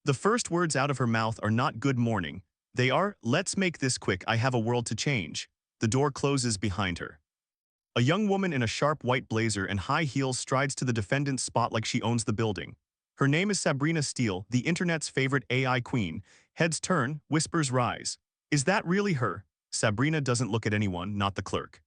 The first words out of her mouth are not "good morning." They are, "Let's make this quick, I have a world to change." The door closes behind her. A young woman in a sharp white blazer and high heels strides to the defendant's spot like she owns the building. Her name is Sabrina Steele, the internet's favorite AI queen. Heads turn, whispers rise. Is that really her? Sabrina doesn't look at anyone, not the clerk.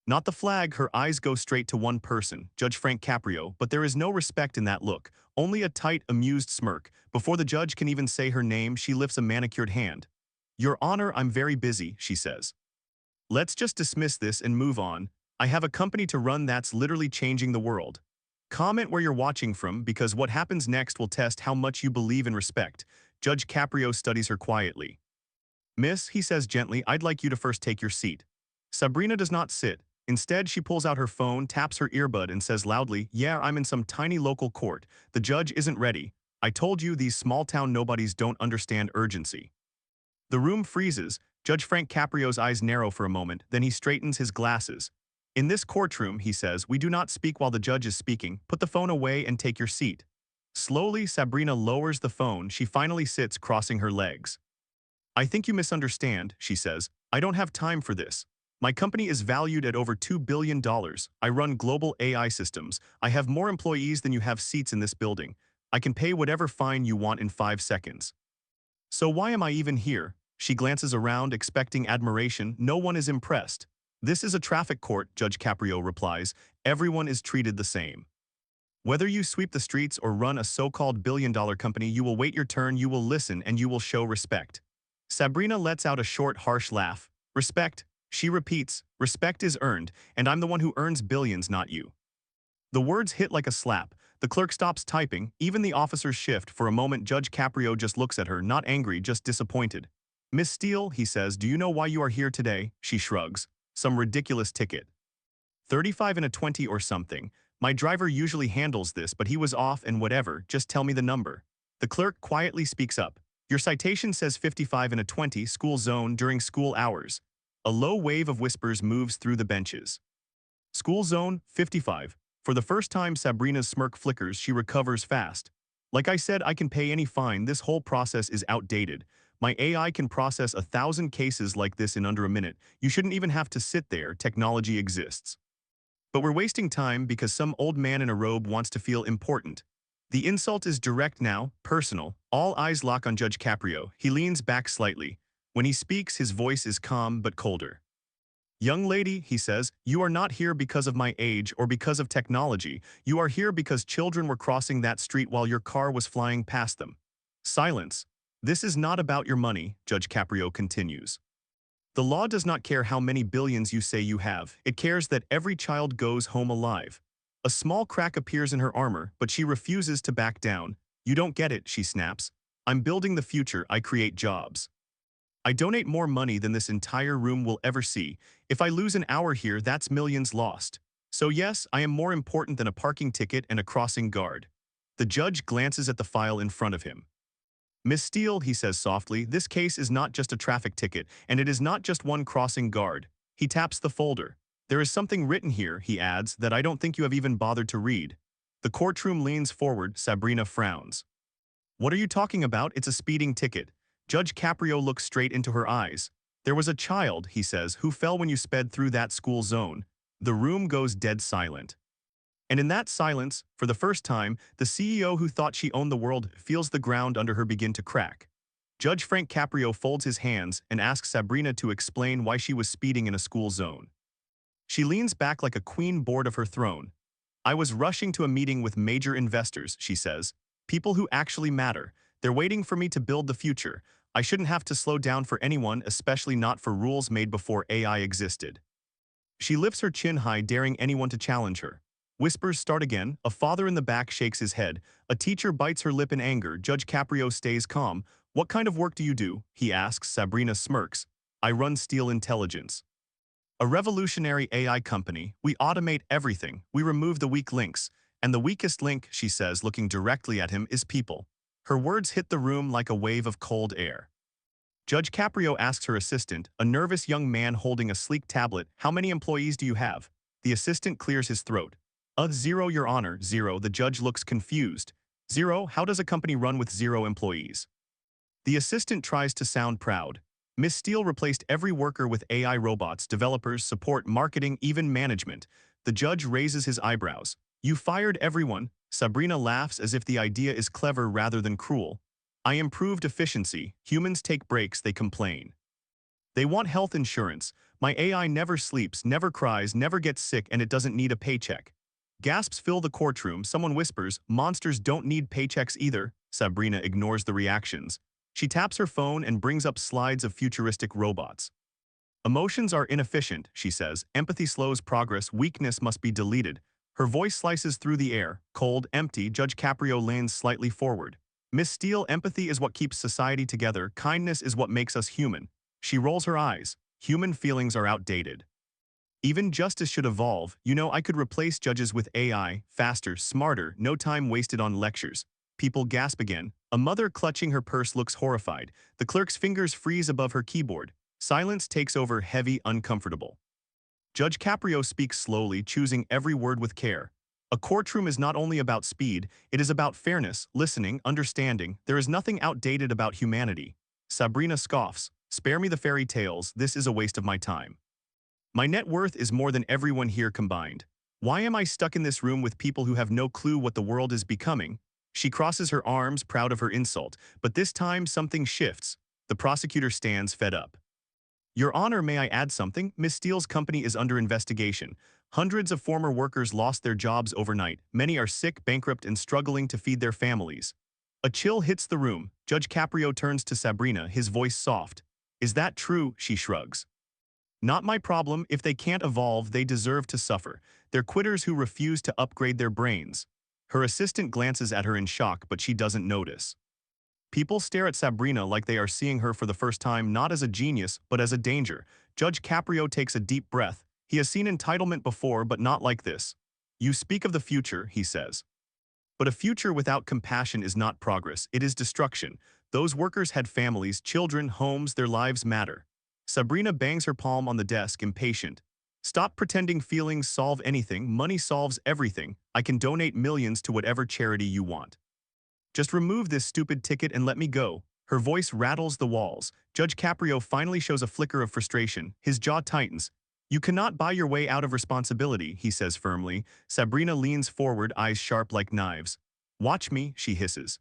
Not the flag, her eyes go straight to one person, Judge Frank Caprio, but there is no respect in that look, only a tight, amused smirk. Before the judge can even say her name, she lifts a manicured hand. "Your Honor, I'm very busy," she says. "Let's just dismiss this and move on. I have a company to run that's literally changing the world. Comment where you're watching from because what happens next will test how much you believe in respect." Judge Caprio studies her quietly. "Miss," he says gently, "I'd like you to first take your seat." Sabrina does not sit. Instead, she pulls out her phone, taps her earbud, and says loudly, "Yeah, I'm in some tiny local court. The judge isn't ready. I told you these small-town nobodies don't understand urgency." The room freezes. Judge Frank Caprio's eyes narrow for a moment, then he straightens his glasses. "In this courtroom," he says, "we do not speak while the judge is speaking. Put the phone away and take your seat." Slowly, Sabrina lowers the phone. She finally sits, crossing her legs. "I think you misunderstand," she says. "I don't have time for this. My company is valued at over $2 billion. I run global AI systems. I have more employees than you have seats in this building. I can pay whatever fine you want in 5 seconds. So why am I even here?" She glances around, expecting admiration. No one is impressed. "This is a traffic court," Judge Caprio replies. "Everyone is treated the same. Whether you sweep the streets or run a so-called billion-dollar company, you will wait your turn, you will listen, and you will show respect." Sabrina lets out a short, harsh laugh. "Respect?" She repeats, "Respect is earned, and I'm the one who earns billions, not you." The words hit like a slap. The clerk stops typing, even the officers shift. For a moment, Judge Caprio just looks at her, not angry, just disappointed. "Miss Steele," he says, "do you know why you are here today?" She shrugs. "Some ridiculous ticket. 35 and a 20 or something. My driver usually handles this, but he was off and whatever, just tell me the number." The clerk quietly speaks up. "Your citation says 55 and a 20, school zone, during school hours." A low wave of whispers moves through the benches. "School zone, 55. For the first time, Sabrina's smirk flickers. She recovers fast. "Like I said, I can pay any fine. This whole process is outdated. My AI can process 1,000 cases like this in under a minute. You shouldn't even have to sit there. Technology exists. But we're wasting time because some old man in a robe wants to feel important." The insult is direct now, personal. All eyes lock on Judge Caprio. He leans back slightly. When he speaks, his voice is calm but colder. "Young lady," he says, "you are not here because of my age or because of technology. You are here because children were crossing that street while your car was flying past them." Silence. "This is not about your money," Judge Caprio continues. "The law does not care how many billions you say you have. It cares that every child goes home alive." A small crack appears in her armor, but she refuses to back down. "You don't get it," she snaps. "I'm building the future. I create jobs. I donate more money than this entire room will ever see. If I lose an hour here, that's millions lost. So yes, I am more important than a parking ticket and a crossing guard." The judge glances at the file in front of him. "Miss Steele," he says softly, "this case is not just a traffic ticket, and it is not just one crossing guard." He taps the folder. "There is something written here," he adds, "that I don't think you have even bothered to read." The courtroom leans forward. Sabrina frowns. "What are you talking about? It's a speeding ticket." Judge Caprio looks straight into her eyes. "There was a child," he says, "who fell when you sped through that school zone." The room goes dead silent. And in that silence, for the first time, the CEO who thought she owned the world feels the ground under her begin to crack. Judge Frank Caprio folds his hands and asks Sabrina to explain why she was speeding in a school zone. She leans back like a queen bored of her throne. "I was rushing to a meeting with major investors," she says. "People who actually matter. They're waiting for me to build the future. I shouldn't have to slow down for anyone, especially not for rules made before AI existed." She lifts her chin high, daring anyone to challenge her. Whispers start again. A father in the back shakes his head. A teacher bites her lip in anger. Judge Caprio stays calm. "What kind of work do you do?" he asks. Sabrina smirks. "I run Steel Intelligence. A revolutionary AI company. We automate everything. We remove the weak links. And the weakest link," she says, looking directly at him, "is people." Her words hit the room like a wave of cold air. Judge Caprio asks her assistant, a nervous young man holding a sleek tablet, "How many employees do you have?" The assistant clears his throat. Zero, Your Honor, zero." The judge looks confused. 0. How does a company run with 0 employees? The assistant tries to sound proud. Miss Steele replaced every worker with AI robots, developers, support, marketing, even management. The judge raises his eyebrows. You fired everyone. Sabrina laughs as if the idea is clever rather than cruel. I improved efficiency. Humans take breaks, they complain. They want health insurance. My AI never sleeps, never cries, never gets sick, and it doesn't need a paycheck. Gasps fill the courtroom. Someone whispers, monsters don't need paychecks either. Sabrina ignores the reactions. She taps her phone and brings up slides of futuristic robots. Emotions are inefficient, she says. Empathy slows progress. Weakness must be deleted. Her voice slices through the air. Cold, empty, Judge Caprio leans slightly forward. Miss Steele, empathy is what keeps society together. Kindness is what makes us human. She rolls her eyes. Human feelings are outdated. Even justice should evolve. You know, I could replace judges with AI, faster, smarter, no time wasted on lectures. People gasp again. A mother clutching her purse looks horrified. The clerk's fingers freeze above her keyboard. Silence takes over, heavy, uncomfortable. Judge Caprio speaks slowly, choosing every word with care. A courtroom is not only about speed, it is about fairness, listening, understanding. There is nothing outdated about humanity. Sabrina scoffs. Spare me the fairy tales, this is a waste of my time. My net worth is more than everyone here combined. Why am I stuck in this room with people who have no clue what the world is becoming? She crosses her arms, proud of her insult, but this time something shifts. The prosecutor stands, fed up. Your Honor, may I add something? Miss Steele's company is under investigation. Hundreds of former workers lost their jobs overnight. Many are sick, bankrupt, and struggling to feed their families. A chill hits the room. Judge Caprio turns to Sabrina, his voice soft. Is that true? She shrugs. Not my problem. If they can't evolve, they deserve to suffer. They're quitters who refuse to upgrade their brains. Her assistant glances at her in shock, but she doesn't notice. People stare at Sabrina like they are seeing her for the first time, not as a genius, but as a danger. Judge Caprio takes a deep breath. He has seen entitlement before, but not like this. You speak of the future, he says. But a future without compassion is not progress, it is destruction. Those workers had families, children, homes, their lives matter. Sabrina bangs her palm on the desk, impatient. Stop pretending feelings solve anything. Money solves everything. I can donate millions to whatever charity you want. Just remove this stupid ticket and let me go. Her voice rattles the walls. Judge Caprio finally shows a flicker of frustration. His jaw tightens. You cannot buy your way out of responsibility, he says firmly. Sabrina leans forward, eyes sharp like knives. Watch me, she hisses.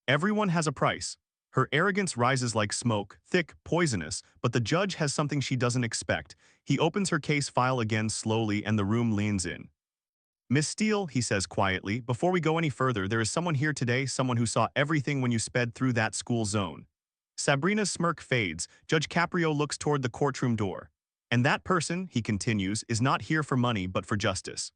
Everyone has a price. Her arrogance rises like smoke, thick, poisonous, but the judge has something she doesn't expect. He opens her case file again slowly and the room leans in. Miss Steele, he says quietly, before we go any further, there is someone here today, someone who saw everything when you sped through that school zone. Sabrina's smirk fades. Judge Caprio looks toward the courtroom door. And that person, he continues, is not here for money but for justice.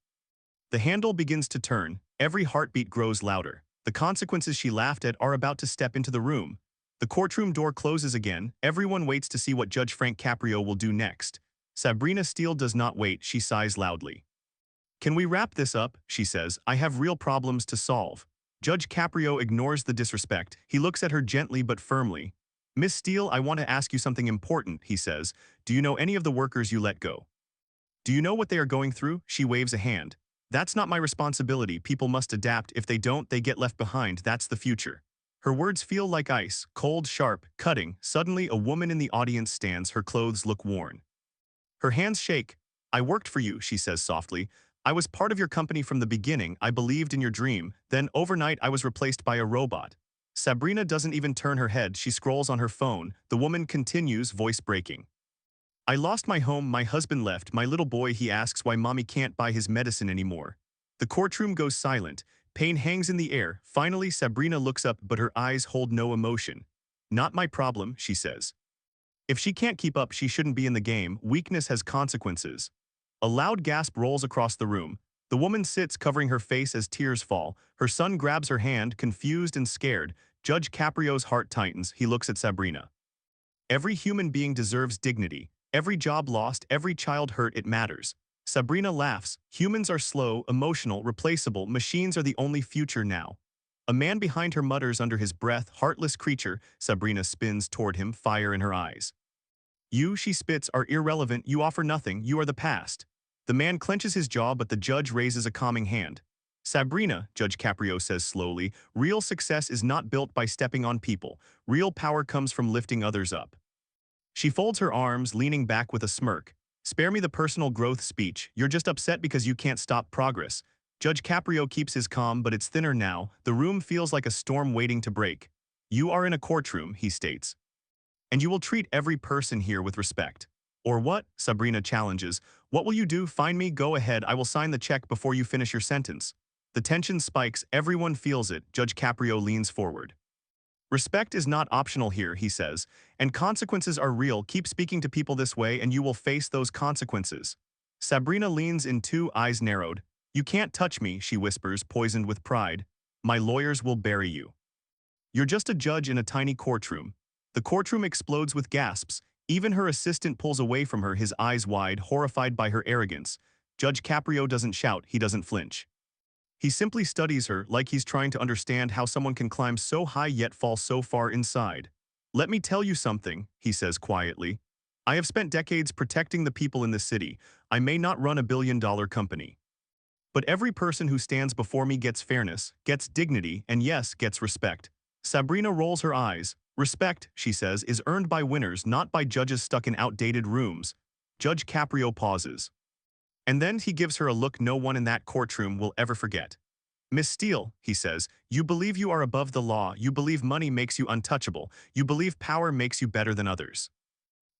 The handle begins to turn. Every heartbeat grows louder. The consequences she laughed at are about to step into the room. The courtroom door closes again. Everyone waits to see what Judge Frank Caprio will do next. Sabrina Steele does not wait. She sighs loudly. Can we wrap this up? She says. I have real problems to solve. Judge Caprio ignores the disrespect. He looks at her gently but firmly. Miss Steele, I want to ask you something important, he says. Do you know any of the workers you let go? Do you know what they are going through? She waves a hand. That's not my responsibility. People must adapt. If they don't, they get left behind. That's the future. Her words feel like ice, cold, sharp, cutting. Suddenly, a woman in the audience stands. Her clothes look worn. Her hands shake. I worked for you, she says softly. I was part of your company from the beginning. I believed in your dream. Then, overnight, I was replaced by a robot. Sabrina doesn't even turn her head. She scrolls on her phone. The woman continues, voice breaking. I lost my home. My husband left. My little boy, he asks why mommy can't buy his medicine anymore. The courtroom goes silent. Pain hangs in the air. Finally, Sabrina looks up, but her eyes hold no emotion. Not my problem, she says. If she can't keep up, she shouldn't be in the game. Weakness has consequences. A loud gasp rolls across the room. The woman sits, covering her face as tears fall. Her son grabs her hand, confused and scared. Judge Caprio's heart tightens. He looks at Sabrina. Every human being deserves dignity. Every job lost, every child hurt, it matters. Sabrina laughs. Humans are slow, emotional, replaceable. Machines are the only future now. A man behind her mutters under his breath, heartless creature. Sabrina spins toward him, fire in her eyes. You, she spits, are irrelevant. You offer nothing. You are the past. The man clenches his jaw, but the judge raises a calming hand. Sabrina, Judge Caprio says slowly, real success is not built by stepping on people. Real power comes from lifting others up. She folds her arms, leaning back with a smirk. Spare me the personal growth speech. You're just upset because you can't stop progress. Judge Caprio keeps his calm, but it's thinner now. The room feels like a storm waiting to break. You are in a courtroom, he states. And you will treat every person here with respect. Or what? Sabrina challenges. What will you do? Find me? Go ahead. I will sign the check before you finish your sentence. The tension spikes. Everyone feels it. Judge Caprio leans forward. Respect is not optional here, he says, and consequences are real. Keep speaking to people this way and you will face those consequences. Sabrina leans in, too, eyes narrowed. You can't touch me, she whispers, poisoned with pride. My lawyers will bury you. You're just a judge in a tiny courtroom. The courtroom explodes with gasps. Even her assistant pulls away from her, his eyes wide, horrified by her arrogance. Judge Caprio doesn't shout, he doesn't flinch. He simply studies her like he's trying to understand how someone can climb so high yet fall so far inside. Let me tell you something, he says quietly. I have spent decades protecting the people in this city. I may not run a billion-dollar company. But every person who stands before me gets fairness, gets dignity, and yes, gets respect. Sabrina rolls her eyes. Respect, she says, is earned by winners, not by judges stuck in outdated rooms. Judge Caprio pauses. And then he gives her a look no one in that courtroom will ever forget. Miss Steele, he says, you believe you are above the law, you believe money makes you untouchable, you believe power makes you better than others.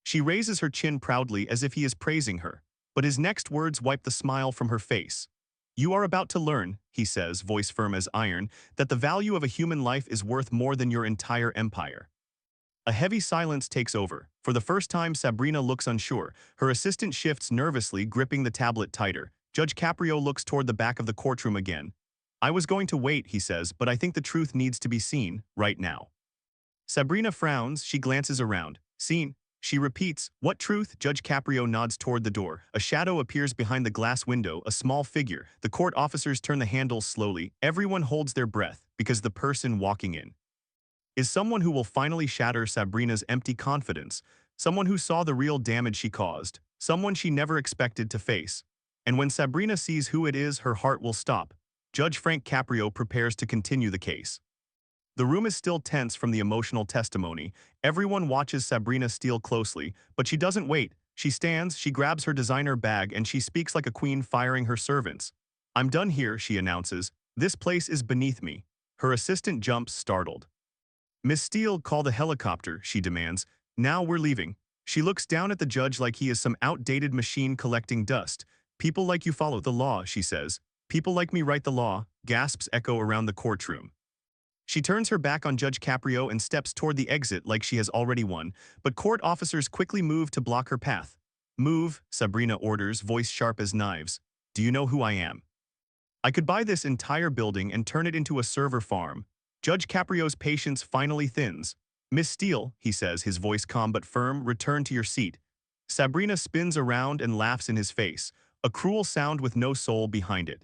She raises her chin proudly as if he is praising her, but his next words wipe the smile from her face. You are about to learn, he says, voice firm as iron, that the value of a human life is worth more than your entire empire. A heavy silence takes over. For the first time, Sabrina looks unsure. Her assistant shifts nervously, gripping the tablet tighter. Judge Caprio looks toward the back of the courtroom again. I was going to wait, he says, but I think the truth needs to be seen, right now. Sabrina frowns, she glances around. Seen? She repeats, what truth? Judge Caprio nods toward the door. A shadow appears behind the glass window, a small figure. The court officers turn the handles slowly. Everyone holds their breath, because the person walking in is someone who will finally shatter Sabrina's empty confidence, someone who saw the real damage she caused, someone she never expected to face. And when Sabrina sees who it is, her heart will stop. Judge Frank Caprio prepares to continue the case. The room is still tense from the emotional testimony. Everyone watches Sabrina Steele closely, but she doesn't wait. She stands, she grabs her designer bag, and she speaks like a queen firing her servants. I'm done here, she announces. This place is beneath me. Her assistant jumps, startled. Miss Steele, call the helicopter, she demands. Now we're leaving. She looks down at the judge like he is some outdated machine collecting dust. People like you follow the law, she says. People like me write the law. Gasps echo around the courtroom. She turns her back on Judge Caprio and steps toward the exit like she has already won, but court officers quickly move to block her path. Move, Sabrina orders, voice sharp as knives. Do you know who I am? I could buy this entire building and turn it into a server farm. Judge Caprio's patience finally thins. Miss Steele, he says, his voice calm but firm, return to your seat. Sabrina spins around and laughs in his face, a cruel sound with no soul behind it.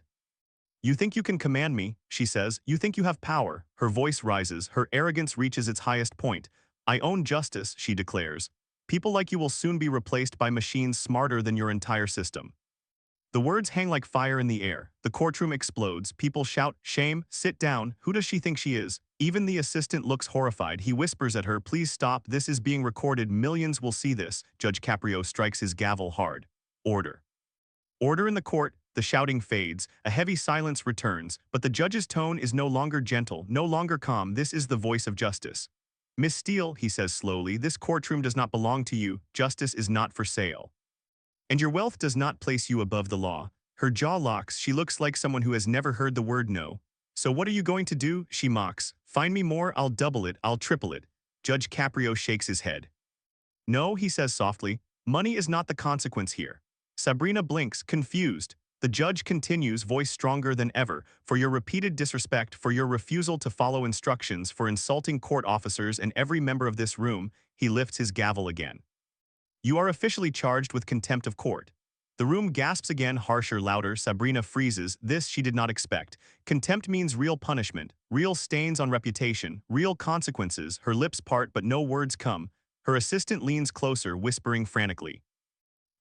You think you can command me, she says. You think you have power. Her voice rises, her arrogance reaches its highest point. I own justice, she declares. People like you will soon be replaced by machines smarter than your entire system. The words hang like fire in the air. The courtroom explodes. People shout, shame, sit down. Who does she think she is? Even the assistant looks horrified. He whispers at her, please stop. This is being recorded. Millions will see this. Judge Caprio strikes his gavel hard. Order. Order in the court. The shouting fades. A heavy silence returns. But the judge's tone is no longer gentle, no longer calm. This is the voice of justice. Miss Steele, he says slowly, this courtroom does not belong to you. Justice is not for sale. And your wealth does not place you above the law. Her jaw locks. She looks like someone who has never heard the word no. So what are you going to do? She mocks. Find me more, I'll double it, I'll triple it. Judge Caprio shakes his head. No, he says softly. Money is not the consequence here. Sabrina blinks, confused. The judge continues, voice stronger than ever. For your repeated disrespect, for your refusal to follow instructions, for insulting court officers and every member of this room, he lifts his gavel again. You are officially charged with contempt of court. The room gasps again, harsher, louder. Sabrina freezes. This she did not expect. Contempt means real punishment, real stains on reputation, real consequences. Her lips part, but no words come. Her assistant leans closer, whispering frantically.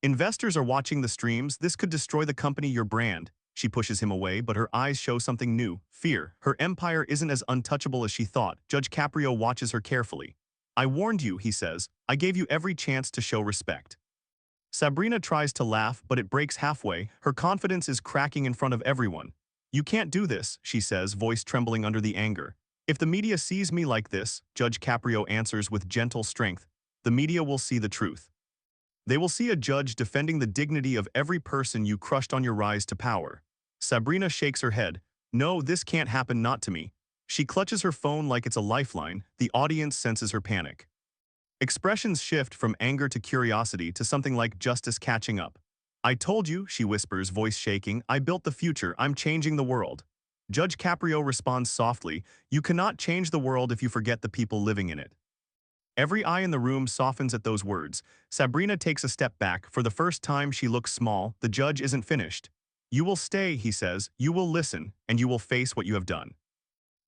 Investors are watching the streams. This could destroy the company, your brand. She pushes him away, but her eyes show something new, fear. Her empire isn't as untouchable as she thought. Judge Caprio watches her carefully. I warned you, he says. I gave you every chance to show respect. Sabrina tries to laugh, but it breaks halfway. Her confidence is cracking in front of everyone. You can't do this, she says, voice trembling under the anger. If the media sees me like this, Judge Caprio answers with gentle strength, the media will see the truth. They will see a judge defending the dignity of every person you crushed on your rise to power. Sabrina shakes her head. No, this can't happen, not to me. She clutches her phone like it's a lifeline. The audience senses her panic. Expressions shift from anger to curiosity to something like justice catching up. I told you, she whispers, voice shaking, I built the future, I'm changing the world. Judge Caprio responds softly, you cannot change the world if you forget the people living in it. Every eye in the room softens at those words. Sabrina takes a step back. For the first time, she looks small. The judge isn't finished. You will stay, he says. You will listen, and you will face what you have done.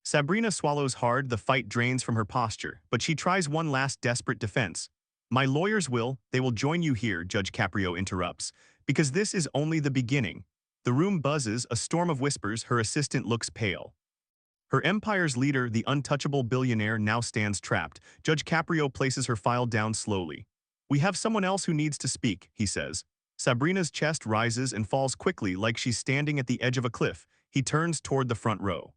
Sabrina swallows hard. The fight drains from her posture, but she tries one last desperate defense. My lawyers will. They will join you here, Judge Caprio interrupts, because this is only the beginning. The room buzzes, a storm of whispers. Her assistant looks pale. Her empire's leader, the untouchable billionaire, now stands trapped. Judge Caprio places her file down slowly. We have someone else who needs to speak, he says. Sabrina's chest rises and falls quickly like she's standing at the edge of a cliff. He turns toward the front row.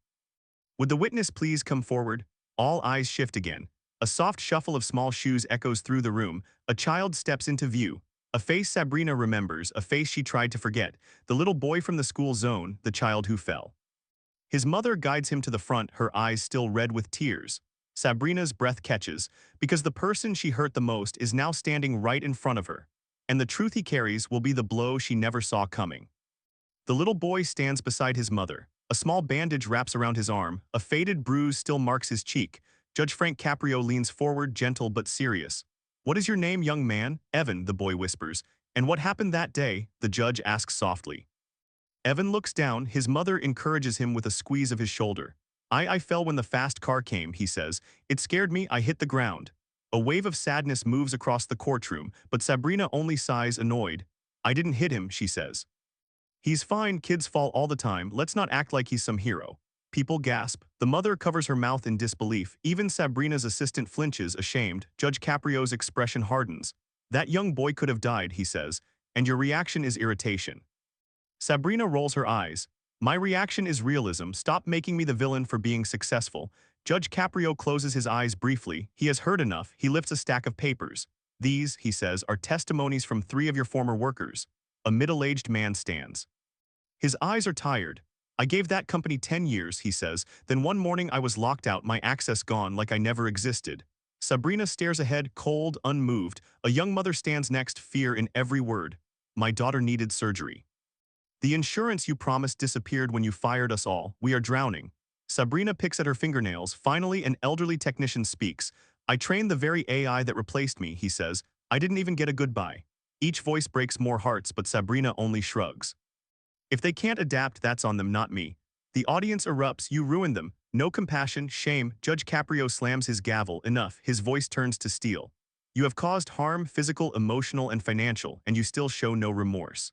Would the witness please come forward? All eyes shift again. A soft shuffle of small shoes echoes through the room. A child steps into view. A face Sabrina remembers, a face she tried to forget. The little boy from the school zone, the child who fell. His mother guides him to the front, her eyes still red with tears. Sabrina's breath catches, because the person she hurt the most is now standing right in front of her. And the truth he carries will be the blow she never saw coming. The little boy stands beside his mother. A small bandage wraps around his arm. A faded bruise still marks his cheek. Judge Frank Caprio leans forward, gentle but serious. What is your name, young man? Evan, the boy whispers. And what happened that day? The judge asks softly. Evan looks down. His mother encourages him with a squeeze of his shoulder. I fell when the fast car came, he says. It scared me, I hit the ground. A wave of sadness moves across the courtroom, but Sabrina only sighs, annoyed. I didn't hit him, she says. He's fine, kids fall all the time, let's not act like he's some hero. People gasp. The mother covers her mouth in disbelief. Even Sabrina's assistant flinches, ashamed. Judge Caprio's expression hardens. That young boy could have died, he says, and your reaction is irritation. Sabrina rolls her eyes. My reaction is realism. Stop making me the villain for being successful. Judge Caprio closes his eyes briefly. He has heard enough. He lifts a stack of papers. These, he says, are testimonies from 3 of your former workers. A middle-aged man stands. His eyes are tired. I gave that company 10 years, he says. Then one morning I was locked out, my access gone like I never existed. Sabrina stares ahead, cold, unmoved. A young mother stands next, fear in every word. My daughter needed surgery. The insurance you promised disappeared when you fired us all. We are drowning. Sabrina picks at her fingernails. Finally, an elderly technician speaks. I trained the very AI that replaced me, he says. I didn't even get a goodbye. Each voice breaks more hearts, but Sabrina only shrugs. If they can't adapt, that's on them, not me. The audience erupts. You ruined them. No compassion, shame. Judge Caprio slams his gavel. Enough. His voice turns to steel. You have caused harm, physical, emotional, and financial, and you still show no remorse.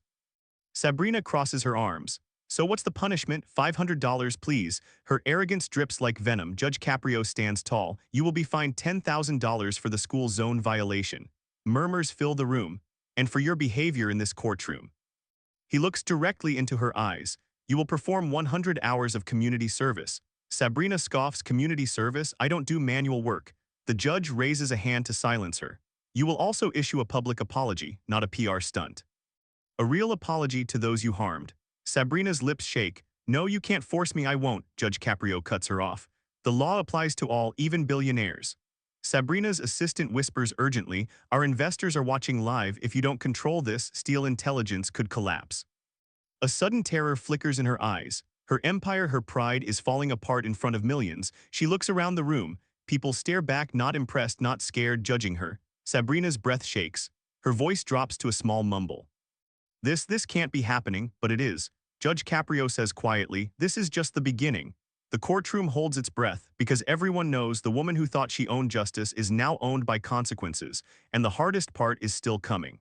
Sabrina crosses her arms. So what's the punishment? $500, please. Her arrogance drips like venom. Judge Caprio stands tall. You will be fined $10,000 for the school zone violation. Murmurs fill the room. And for your behavior in this courtroom. He looks directly into her eyes. You will perform 100 hours of community service. Sabrina scoffs. Community service? I don't do manual work. The judge raises a hand to silence her. You will also issue a public apology, not a PR stunt. A real apology to those you harmed. Sabrina's lips shake. No, you can't force me, I won't. Judge Caprio cuts her off. The law applies to all, even billionaires. Sabrina's assistant whispers urgently, our investors are watching live. If you don't control this, Steel Intelligence could collapse. A sudden terror flickers in her eyes. Her empire, her pride, is falling apart in front of millions. She looks around the room. People stare back, not impressed, not scared, judging her. Sabrina's breath shakes. Her voice drops to a small mumble. This can't be happening, but it is. Judge Caprio says quietly, this is just the beginning. The courtroom holds its breath because everyone knows the woman who thought she owned justice is now owned by consequences, and the hardest part is still coming.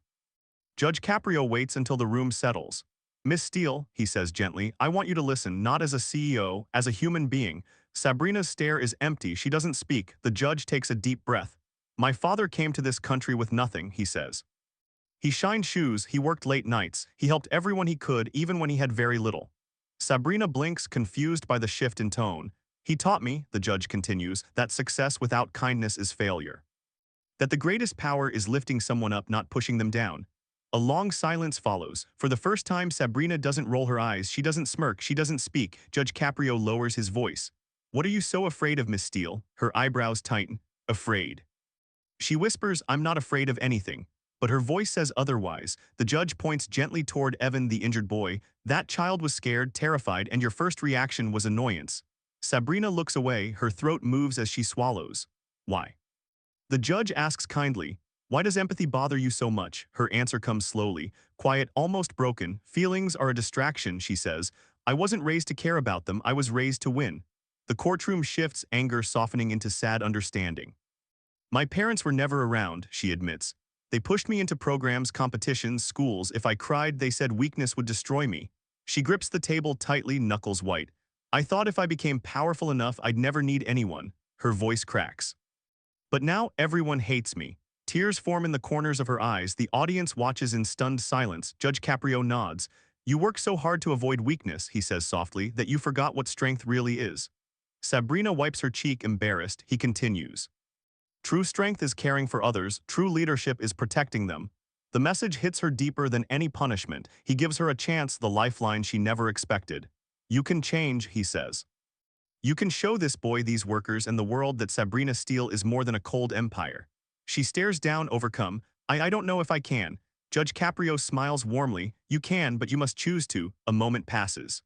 Judge Caprio waits until the room settles. Miss Steele, he says gently, I want you to listen, not as a CEO, as a human being. Sabrina's stare is empty, she doesn't speak. The judge takes a deep breath. My father came to this country with nothing, he says. He shined shoes, he worked late nights, he helped everyone he could even when he had very little. Sabrina blinks, confused by the shift in tone. He taught me, the judge continues, that success without kindness is failure. That the greatest power is lifting someone up, not pushing them down. A long silence follows. For the first time, Sabrina doesn't roll her eyes, she doesn't smirk, she doesn't speak. Judge Caprio lowers his voice. What are you so afraid of, Miss Steele? Her eyebrows tighten. Afraid. She whispers, I'm not afraid of anything. But her voice says otherwise. The judge points gently toward Evan, the injured boy. That child was scared, terrified, and your first reaction was annoyance. Sabrina looks away, her throat moves as she swallows. Why? The judge asks kindly, why does empathy bother you so much? Her answer comes slowly, quiet, almost broken. Feelings are a distraction, she says. I wasn't raised to care about them, I was raised to win. The courtroom shifts, anger softening into sad understanding. My parents were never around, she admits. They pushed me into programs, competitions, schools. If I cried, they said weakness would destroy me. She grips the table tightly, knuckles white. I thought if I became powerful enough, I'd never need anyone. Her voice cracks. But now everyone hates me. Tears form in the corners of her eyes. The audience watches in stunned silence. Judge Caprio nods. You work so hard to avoid weakness, he says softly, that you forgot what strength really is. Sabrina wipes her cheek, embarrassed. He continues. True strength is caring for others. True leadership is protecting them. The message hits her deeper than any punishment. He gives her a chance, the lifeline she never expected. You can change, he says. You can show this boy, these workers, and the world that Sabrina Steele is more than a cold empire. She stares down, overcome. I don't know if I can. Judge Caprio smiles warmly. You can, but you must choose to. A moment passes.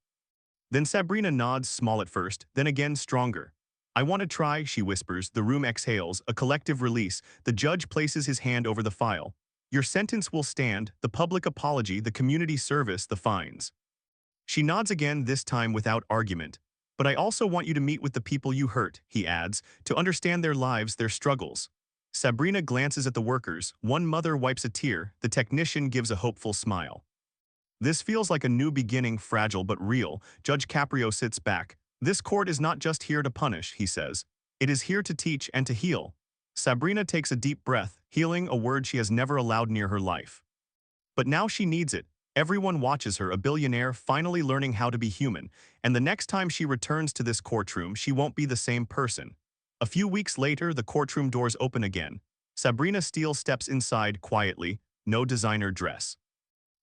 Then Sabrina nods, small at first, then again stronger. I want to try, she whispers. The room exhales, a collective release. The judge places his hand over the file. Your sentence will stand, the public apology, the community service, the fines. She nods again, this time without argument. But I also want you to meet with the people you hurt, he adds, to understand their lives, their struggles. Sabrina glances at the workers. One mother wipes a tear. The technician gives a hopeful smile. This feels like a new beginning, fragile but real. Judge Caprio sits back. This court is not just here to punish, he says. It is here to teach and to heal. Sabrina takes a deep breath, healing, a word she has never allowed near her life. But now she needs it. Everyone watches her, a billionaire finally learning how to be human, and the next time she returns to this courtroom, she won't be the same person. A few weeks later, the courtroom doors open again. Sabrina Steele steps inside quietly, no designer dress.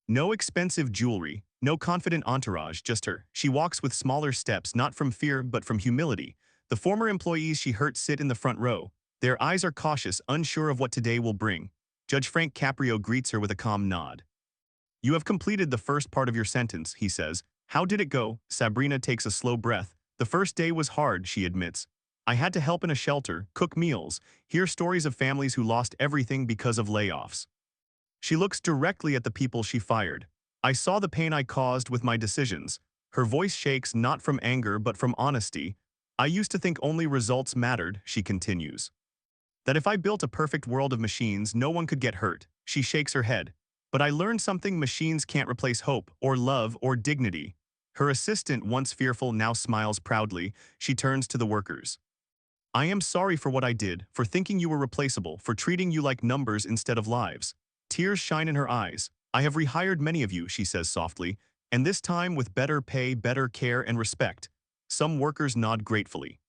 No expensive jewelry, no confident entourage, just her. She walks with smaller steps, not from fear, but from humility. The former employees she hurt sit in the front row. Their eyes are cautious, unsure of what today will bring. Judge Frank Caprio greets her with a calm nod. You have completed the first part of your sentence, he says. How did it go? Sabrina takes a slow breath. The first day was hard, she admits. I had to help in a shelter, cook meals, hear stories of families who lost everything because of layoffs. She looks directly at the people she fired. I saw the pain I caused with my decisions. Her voice shakes, not from anger but from honesty. I used to think only results mattered, she continues. That if I built a perfect world of machines, no one could get hurt. She shakes her head. But I learned something: machines can't replace hope, or love, or dignity. Her assistant, once fearful, now smiles proudly. She turns to the workers. I am sorry for what I did, for thinking you were replaceable, for treating you like numbers instead of lives. Tears shine in her eyes. I have rehired many of you, she says softly, and this time with better pay, better care, and respect. Some workers nod gratefully.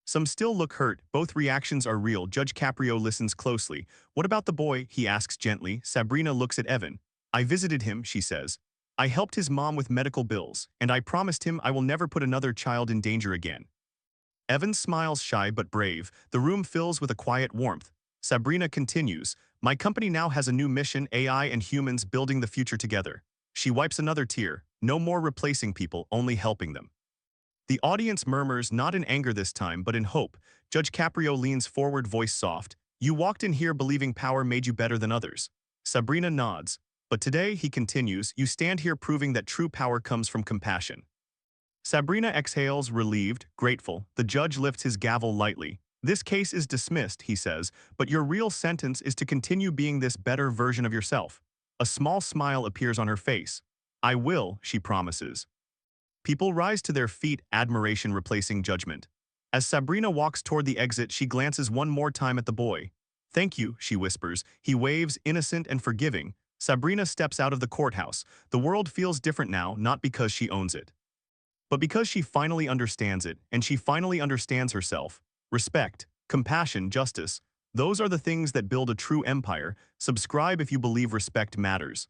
Some still look hurt. Both reactions are real. Judge Caprio listens closely. What about the boy? He asks gently. Sabrina looks at Evan. I visited him, she says. I helped his mom with medical bills, and I promised him I will never put another child in danger again. Evan smiles, shy but brave. The room fills with a quiet warmth. Sabrina continues. My company now has a new mission: AI and humans building the future together. She wipes another tear. No more replacing people, only helping them. The audience murmurs, not in anger this time, but in hope. Judge Caprio leans forward, voice soft. You walked in here believing power made you better than others. Sabrina nods. But today, he continues, you stand here proving that true power comes from compassion. Sabrina exhales, relieved, grateful. The judge lifts his gavel lightly. This case is dismissed, he says, but your real sentence is to continue being this better version of yourself. A small smile appears on her face. I will, she promises. People rise to their feet, admiration replacing judgment. As Sabrina walks toward the exit, she glances one more time at the boy. Thank you, she whispers. He waves, innocent and forgiving. Sabrina steps out of the courthouse. The world feels different now, not because she owns it, but because she finally understands it, and she finally understands herself. Respect, compassion, justice. Those are the things that build a true empire. Subscribe if you believe respect matters.